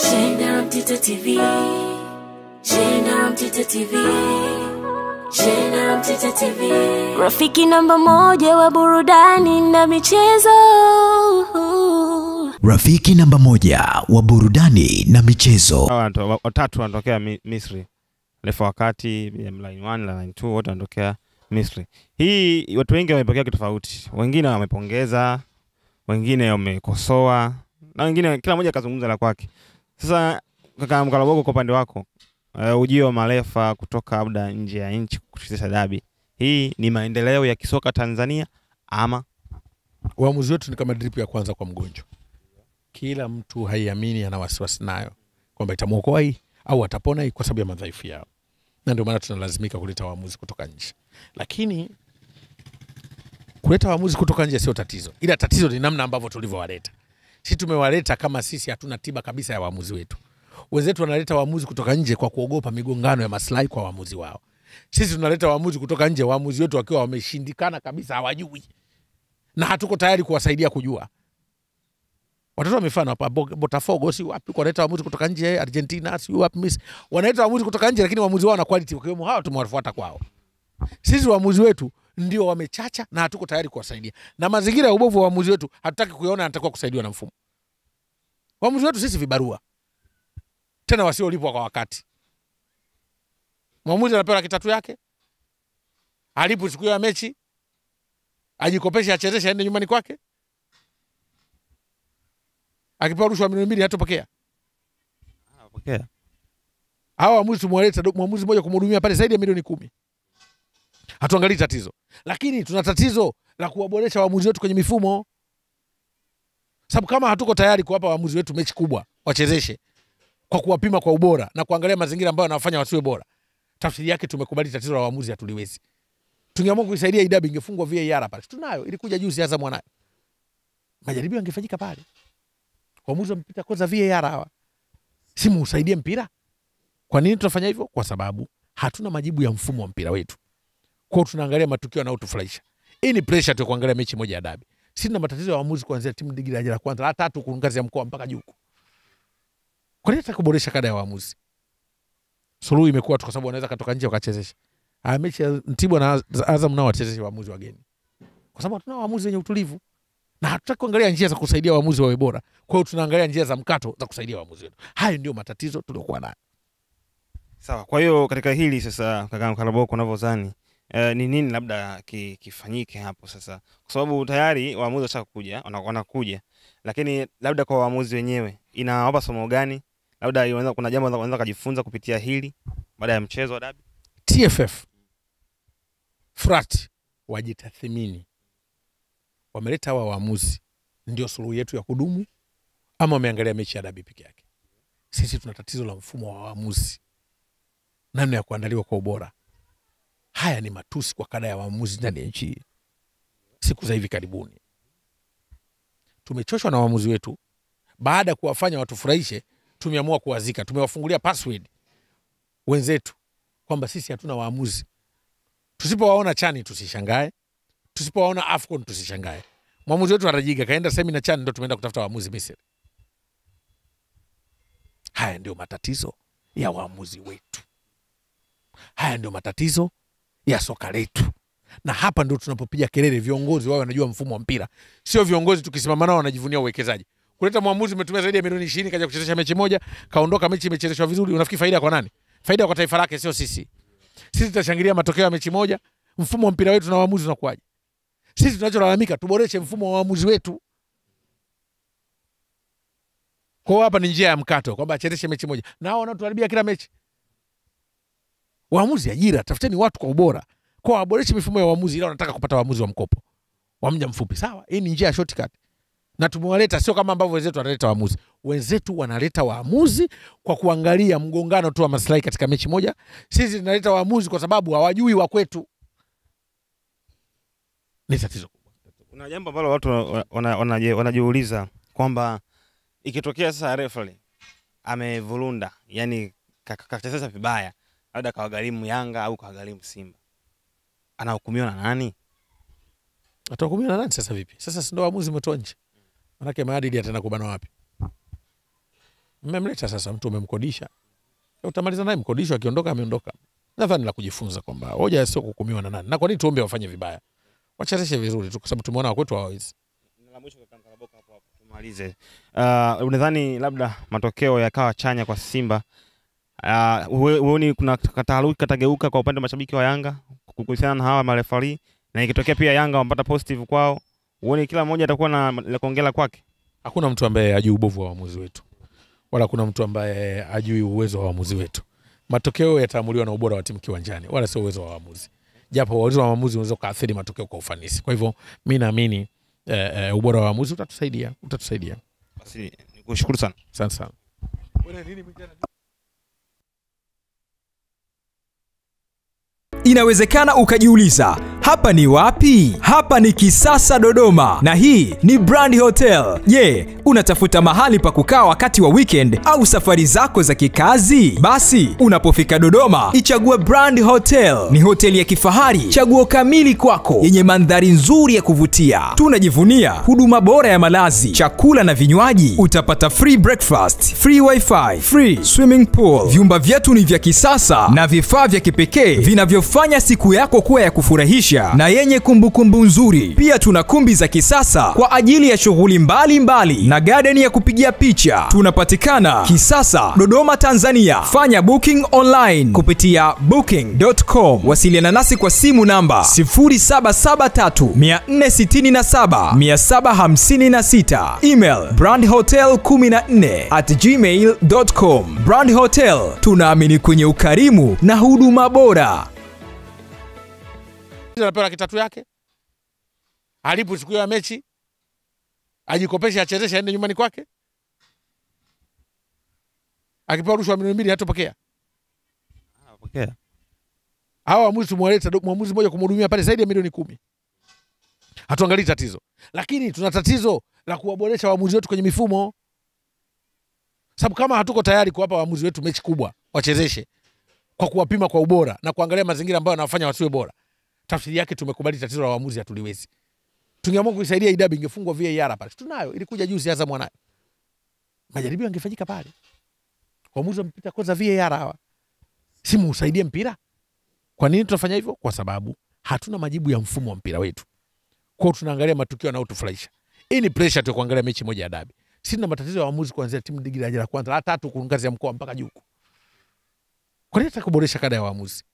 Shenda Mtito TV. Shenda Mtito TV. Shenda Mtito TV. Rafiki namba moja wa burudani na michezo. Rafiki namba moja wa burudani na michezo. Watatu wanatokea Misri. Refa wakati line 1 na line 2 wote wanatokea Misri. Hii watu wengi wamepokea kitu tofauti. Wengine wamepongeza, wengine wamekosoa, na wengine kila mmoja kazungumza la kwake. Sasa kaka Mkalaboko, kwa upande wako, ujio wa marefa kutoka labda nje ya nchi kuchezesha dabi, hii ni maendeleo ya kisoka Tanzania ama uamuzi wetu ni kama drip ya kwanza kwa mgonjwa? Kila mtu haiamini, ana wasiwasi nayo kwamba itamuokoa hii au atapona hii kwa sababu ya madhaifu yao. Na ndio maana tunalazimika kuleta waamuzi kutoka nje. Lakini kuleta waamuzi kutoka nje sio tatizo. Ila tatizo ni namna ambavyo tulivyowaleta. Sisi tumewaleta kama sisi hatuna tiba kabisa ya waamuzi wetu. Wenzetu wanaleta waamuzi kutoka nje kwa kuogopa migongano ya maslahi kwa waamuzi wao. Sisi tunaleta waamuzi kutoka nje, waamuzi wetu wakiwa wameshindikana kabisa, hawajui. Na hatuko tayari kuwasaidia kujua. Watoto wamefanya hapa Botafogo si wapi kuleta waamuzi kutoka nje, Argentina si wapi Misri. Wanaleta waamuzi kutoka nje lakini waamuzi wao na quality wakiwemo hao tumewafuata kwao. Sisi waamuzi wetu ndio wamechacha na hatuko tayari kuwasaidia. Na mazingira ya ubovu wa waamuzi wetu hatutaki kuiona, anatakiwa kusaidiwa na mfumo. Waamuzi wetu sisi vibarua. Tena wasiolipwa kwa wakati. Mwamuzi anapewa kitatu yake. Alipo siku ya mechi. Ajikopesha achezesha aende nyumbani kwake. Akipewa rushwa milioni 2 hatopokea. Pokea. Hao waamuzi tumwaleta mwamuzi mmoja kumhudumia pale zaidi ya milioni 10. Hatuangalii tatizo. Lakini tuna tatizo la kuwaboresha waamuzi wetu kwenye mifumo. Sababu kama hatuko tayari kuwapa waamuzi wetu mechi kubwa wachezeshe kwa kuwapima kwa ubora na kuangalia mazingira ambayo yanawafanya wasiwe bora, tafsiri yake tumekubali tatizo la waamuzi hatuliwezi. Tungeamua kuisaidia idabi ingefungwa VAR pale. Tunayo, ilikuja juzi Azam mwanayo. Majaribio yangefanyika pale. Waamuzi wamepita koza VAR hawa. Simu usaidie mpira. Kwa nini tunafanya hivyo? Kwa sababu hatuna majibu ya mfumo wa mpira wetu. Kwa hiyo tunaangalia matukio yanayotufurahisha. Hii ni pressure tu kuangalia mechi moja ya dabi. Sisi tuna matatizo ya waamuzi kuanzia timu ligi daraja la kwanza, la 3 kwa ngazi ya mkoa mpaka juu. Kwa nini tunataka kuboresha kada ya waamuzi? Suluhu imekuwa tu kwa sababu wanaweza katoka nje wakachezesha. Mechi ya Mtibwa na Azam nao wachezeshe waamuzi wageni. Kwa sababu hatuna waamuzi wenye utulivu. Na hatutaki kuangalia njia za kusaidia waamuzi wawe bora. Kwa hiyo tunaangalia njia za mkato za kusaidia waamuzi wetu. Hayo ndio matatizo tuliokuwa nayo. Sawa. Kwa hiyo katika hili sasa kaka Mkalaboko unavyozani, ni nini labda kifanyike hapo sasa? Kwa sababu tayari waamuzi washakuja, wanakuja. Lakini labda kwa waamuzi wenyewe inawapa somo gani? Labda kuna jambo wanaweza kujifunza kupitia hili baada ya mchezo wa dabi. TFF FRAT wajitathmini. Wameleta hawa waamuzi ndio suluhu yetu ya kudumu ama wameangalia mechi ya dabi peke yake? Sisi tuna tatizo la mfumo wa waamuzi. Namna ya kuandaliwa kwa ubora. Haya ni matusi kwa kada ya waamuzi ndani ya nchi. Siku za hivi karibuni tumechoshwa na waamuzi wetu. Baada ya kuwafanya watufurahishe, tumeamua kuwazika. Tumewafungulia password wenzetu kwamba sisi hatuna waamuzi. Tusipowaona Chani tusishangae, tusipowaona Afcon tusishangae. Mwamuzi wetu Arajiga kaenda seminar Chani, ndio tumeenda kutafuta waamuzi Misri. Haya ndio matatizo ya waamuzi wetu. Haya ndio matatizo ya soka letu. Na hapa ndio tunapopiga kelele viongozi wao wanajua mfumo wa mpira. Sio viongozi tukisimama nao wanajivunia uwekezaji. Kuleta mwamuzi umetumia zaidi ya milioni 20 kaja kuchezesha mechi moja, kaondoka mechi imechezeshwa vizuri, unafikiri faida kwa nani? Faida kwa taifa lake, sio sisi. Sisi tutashangilia matokeo ya mechi moja, mfumo wa mpira wetu na waamuzi unakuaje? Sisi tunacholalamika tuboreshe mfumo wa waamuzi wetu. Kwa hapa ni njia ya mkato kwamba achezeshe mechi moja. Na hao wanatuharibia kila mechi. Waamuzi ajira, tafuteni watu kwa ubora. Kwa waboreshe mifumo ya waamuzi, ila wanataka kupata waamuzi wa mkopo. Wa muda mfupi, sawa? Hii ni njia ya shortcut. Na tumewaleta sio kama ambavyo wenzetu wanaleta waamuzi. Wenzetu wanaleta waamuzi kwa kuangalia mgongano tu wa maslahi katika mechi moja. Sisi tunaleta waamuzi kwa sababu hawajui wa kwetu. Ni tatizo kubwa. Kuna jambo ambalo watu wanajiuliza kwamba ikitokea sasa referee amevurunda, yani kakacheza vibaya, labda kawagharimu Yanga au kawagharimu Simba, anahukumiwa na nani? Atahukumiwa na nani sasa vipi? Sasa si ndio waamuzi umetoa nje. Manake maadili yataenda kubana wapi? Mmemleta sasa mtu umemkodisha. Utamaliza naye mkodisho, akiondoka ameondoka. Nadhani la kujifunza kwamba hoja sio kuhukumiwa na nani. Na kwa nini tuombe wafanye vibaya? Wachezeshe vizuri tu kwa sababu tumeona wakwetu hawawezi. Na mwisho kwa Kalaboka hapo tumalize. Unadhani labda matokeo yakawa chanya kwa Simba? Huoni kuna kataharuki katageuka kwa upande wa mashabiki wa Yanga kuhusiana na hawa marefari, na ikitokea pia Yanga wampata positive kwao, huoni kila mmoja atakuwa na la kuongela kwake? Hakuna mtu ambaye hajui ubovu wa waamuzi wetu, wala kuna mtu ambaye hajui uwezo wa waamuzi wetu. Matokeo yataamuliwa na ubora wa timu kiwanjani, wala sio uwezo wa waamuzi. Japo uwezo wa waamuzi unaweza kuathiri matokeo kwa ufanisi. Kwa hivyo mimi naamini ubora wa waamuzi utatusaidia. Basi nikushukuru sana. Asante sana. Inawezekana ukajiuliza, hapa ni wapi? Hapa ni Kisasa Dodoma, na hii ni Brand Hotel. Je, unatafuta mahali pa kukaa wakati wa weekend au safari zako za kikazi? Basi unapofika Dodoma, ichague Brand Hotel. Ni hoteli ya kifahari, chaguo kamili kwako, yenye mandhari nzuri ya kuvutia. Tunajivunia huduma bora ya malazi, chakula na vinywaji. Utapata free breakfast, free wifi, free swimming pool. Vyumba vyetu ni vya kisasa na vifaa vya kipekee vinavyofanya siku yako kuwa ya kufurahisha na yenye kumbukumbu nzuri. Pia tuna kumbi za kisasa kwa ajili ya shughuli mbalimbali na garden ya kupigia picha. Tunapatikana Kisasa, Dodoma, Tanzania. Fanya booking online kupitia booking.com. Wasiliana nasi kwa simu namba 0773467756. Email brandhotel14@gmail.com. Brand Hotel, tunaamini kwenye ukarimu na huduma bora. Anapewa kitatu yake, alipo siku ya mechi, ajikopesha achezesha aende nyumbani kwake. Akipewa rushwa milioni 2 hatopokea. Pokea. Hawa waamuzi tumewaleta mwamuzi mmoja kumhudumia pale zaidi ya milioni 10. Hatuangalii tatizo. Lakini tuna tatizo la kuwaboresha waamuzi wetu kwenye mifumo. Sababu kama hatuko tayari kuwapa waamuzi wetu mechi kubwa wachezeshe kwa kuwapima kwa ubora na kuangalia mazingira ambayo yanawafanya wasiwe bora, tafsiri yake tumekubali tatizo la waamuzi hatuliwezi. Tungeamua kuisaidia idabi ingefungwa VAR pale. Tunayo, ilikuja juzi Azam mwanayo. Majaribio yangefanyika pale. Waamuzi wampita koza VAR hawa. Simu usaidie mpira. Kwa nini tunafanya hivyo? Kwa sababu hatuna majibu ya mfumo wa mpira wetu. Kwa hiyo tunaangalia matukio yanayotufurahisha. Hii ni pressure tu kuangalia mechi moja ya dabi. Sisi tuna matatizo ya waamuzi kuanzia timu ligi daraja la kwanza, la 3 kwa ngazi ya mkoa mpaka juu. Kwa nini tunataka kuboresha kada ya waamuzi?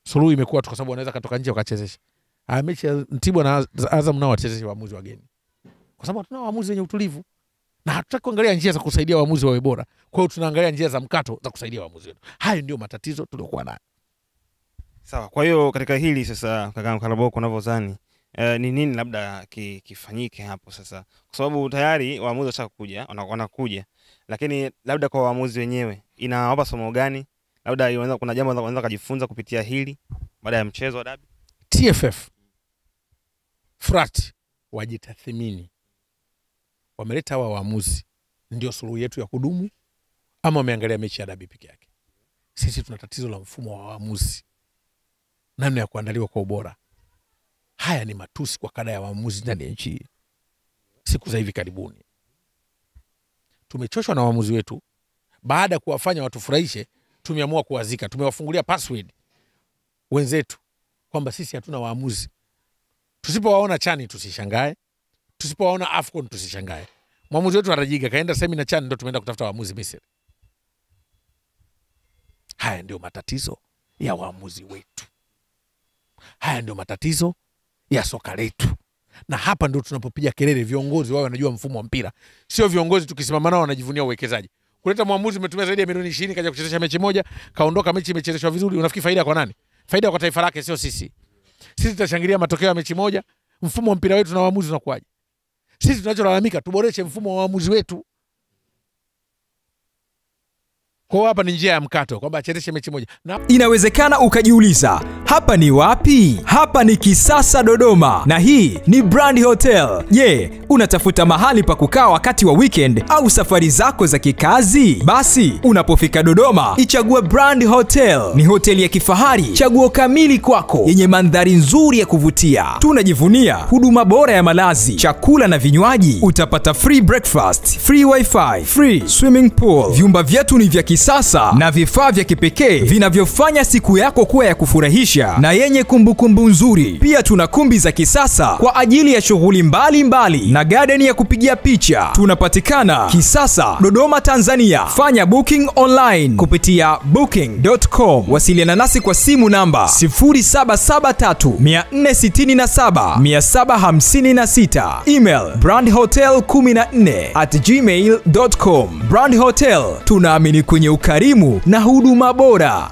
Suluhu imekuwa tu kwa sababu wanaweza katoka nje wakachezesha. Mechi ya Mtibwa na Azam nao wachezeshe waamuzi wageni. Kwa sababu hatuna waamuzi wenye utulivu. Na hatutaki kuangalia njia za kusaidia waamuzi wawe bora. Kwa hiyo tunaangalia njia za mkato za kusaidia waamuzi wetu. Hayo ndio matatizo tuliokuwa nayo. Sawa. Kwa hiyo katika hili sasa, kaka Kalaboka, unavyozani ni nini labda kifanyike hapo sasa? Kwa sababu tayari waamuzi washakuja, wanakuja. Lakini labda kwa waamuzi wenyewe inawapa somo gani? Labda kuna jambo wanaweza kujifunza kupitia hili baada ya mchezo wa dabi. TFF FRAT wajitathmini. Wameleta hawa waamuzi ndio suluhu yetu ya kudumu ama wameangalia mechi ya dabi peke yake? Sisi tuna tatizo la mfumo wa waamuzi, namna ya kuandaliwa kwa ubora. Haya ni matusi kwa kada ya waamuzi ndani ya nchi. Siku za hivi karibuni tumechoshwa na waamuzi wetu. Baada ya kuwafanya watufurahishe, tumeamua kuwazika. Tumewafungulia password wenzetu kwamba sisi hatuna waamuzi. Tusipowaona Chani tusishangae, tusipowaona Afcon tusishangae. Mwamuzi wetu Arajiga kaenda seminar Chani, ndio tumeenda kutafuta waamuzi Misri. Haya ndio matatizo ya waamuzi wetu. Haya ndio matatizo ya soka letu. Na hapa ndio tunapopiga kelele viongozi wao wanajua mfumo wa mpira. Sio viongozi tukisimama nao wanajivunia uwekezaji. Kuleta mwamuzi umetumia zaidi ya milioni 20 kaja kuchezesha mechi moja, kaondoka mechi imechezeshwa vizuri, unafikiri faida kwa nani? Faida kwa taifa lake, sio sisi. Sisi tutashangilia matokeo ya mechi moja, mfumo wa mpira wetu na waamuzi unakuaje? Sisi tunacholalamika tuboreshe mfumo wa waamuzi wetu. Kwa hapa ni njia ya mkato kwamba achezeshe mechi moja. Inawezekana ukajiuliza, hapa ni wapi? Hapa ni Kisasa Dodoma, na hii ni Brand Hotel. Je, unatafuta mahali pa kukaa wakati wa weekend au safari zako za kikazi? Basi unapofika Dodoma, ichague Brand Hotel. Ni hoteli ya kifahari, chaguo kamili kwako, yenye mandhari nzuri ya kuvutia. Tunajivunia huduma bora ya malazi, chakula na vinywaji. Utapata free breakfast, free wifi, free swimming pool. Vyumba vyetu ni vya kisasa na vifaa vya kipekee vinavyofanya siku yako kuwa ya kufurahisha na yenye kumbukumbu nzuri. Pia tuna kumbi za kisasa kwa ajili ya shughuli mbalimbali na garden ya kupigia picha. Tunapatikana Kisasa, Dodoma, Tanzania. Fanya booking online kupitia booking.com. Wasiliana nasi kwa simu namba 0773467756. Email brandhotel14@gmail.com. Brand Hotel, tunaamini kwenye ukarimu na huduma bora.